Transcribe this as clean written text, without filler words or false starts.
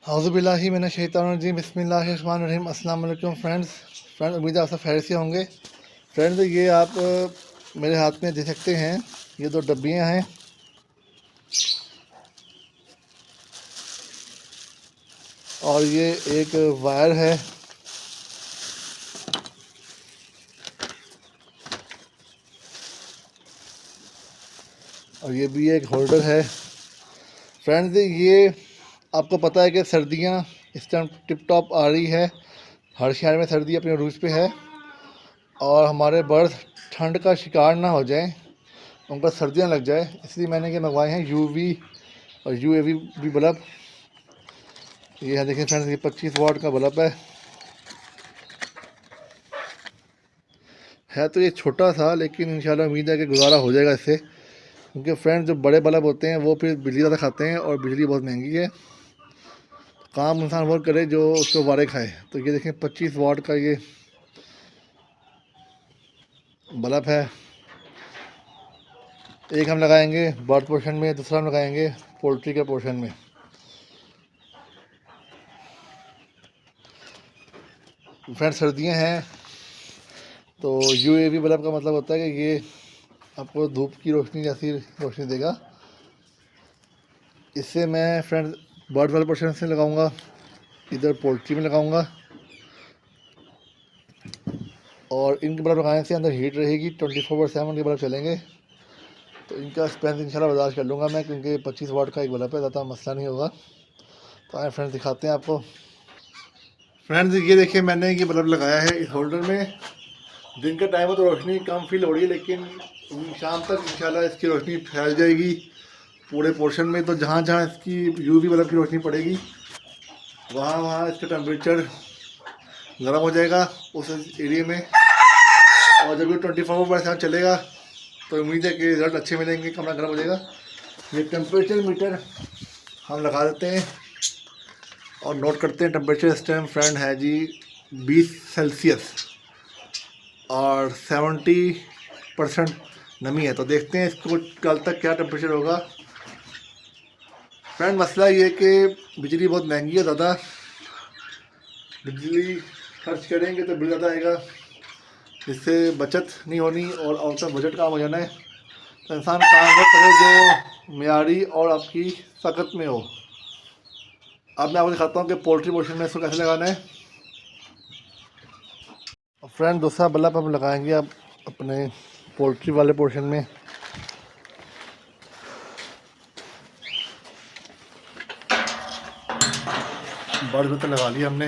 औज़ुबिल्लाहि मिनश्शैतानिर्रजीम बिस्मिल्लाहिर्रहमानिर्रहीम। अस्सलाम वालेकुम फ्रेंड्स, उम्मीद है आप सब खैरियत से होंगे। फ्रेंड्स, ये आप मेरे हाथ में देख सकते हैं, ये दो डब्बियाँ हैं और ये एक वायर है और ये भी एक होल्डर है। फ्रेंड्स, ये आपको पता है कि सर्दियाँ इस टाइम टिप टॉप आ रही है, हर शहर में सर्दी अपने रूज पे है और हमारे बर्ड्स ठंड का शिकार ना हो जाएं, उन पर सर्दियाँ लग जाए, इसलिए मैंने ये मंगवाए हैं यूवी और यूएवी भी बल्ब। ये है, देखें फ्रेंड्स, ये 25 वाट का बल्ब है तो ये छोटा सा, लेकिन इंशाल्लाह उम्मीद है कि गुजारा हो जाएगा इससे, क्योंकि फ्रेंड्स जो बड़े बल्ब होते हैं वो फिर बिजली ज़्यादा खाते हैं और बिजली बहुत महंगी है। काम इंसान वो करे जो उसको वारे खाए। तो ये देखें 25 वाट का ये बल्ब है। एक हम लगाएंगे बर्ड पोर्शन में, दूसरा हम लगाएंगे पोल्ट्री के पोर्शन में। फ्रेंड्स, सर्दियाँ हैं तो यूएवी बल्ब का मतलब होता है कि ये आपको धूप की रोशनी जैसी रोशनी देगा। इससे मैं फ्रेंड्स बर्ड वाले पोर्शन से लगाऊंगा, इधर पोल्ट्री में लगाऊंगा और इनके बल्ब लगाने से अंदर हीट रहेगी, 24/7 के बल्ब चलेंगे। तो इनका एक्सपेंस इंशाल्लाह बर्दाश्त कर लूँगा मैं, क्योंकि 25 वाट का एक बल्ब है, ज़्यादा मसला नहीं होगा। तो आए फ्रेंड्स, दिखाते हैं आपको। फ्रेंड्स, ये देखिए मैंने ये बल्ब लगाया है इस होल्डर में। दिन का टाइम है तो रोशनी कम फील हो रही है, लेकिन शाम तक इंशाल्लाह इसकी रोशनी फैल जाएगी पूरे पोर्शन में। तो जहाँ जहाँ इसकी यूवी बल्ब की रोशनी पड़ेगी वहाँ वहाँ इसका टेम्परेचर गर्म हो जाएगा उस एरिया में। और जब ये 24/7 चलेगा तो उम्मीद है कि रिजल्ट अच्छे मिलेंगे, कमरा गर्म हो जाएगा। ये टेम्परेचर मीटर हम लगा देते हैं और नोट करते हैं। टेम्परेचर इस टाइम फ्रेंड है जी 20 सेल्सियस और 70% नमी है। तो देखते हैं इसको कल तक क्या टेम्परेचर होगा। फ्रेंड, मसला ये है कि बिजली बहुत महंगी है, ज़्यादा बिजली खर्च करेंगे तो बिल ज़्यादा आएगा, इससे बचत नहीं होनी और आउट ऑफ बजट काम हो जाना है। तो इंसान काम वो करे जो मियारी और आपकी ताकत में हो। अब मैं आपको दिखाता हूँ कि पोल्ट्री पोर्शन में इसको कैसे लगाना है। फ्रेंड, दूसरा बल्ब हम लगाएंगे अब अपने पोल्ट्री वाले पोर्शन में। बर्ड में तो लगा लिया हमने।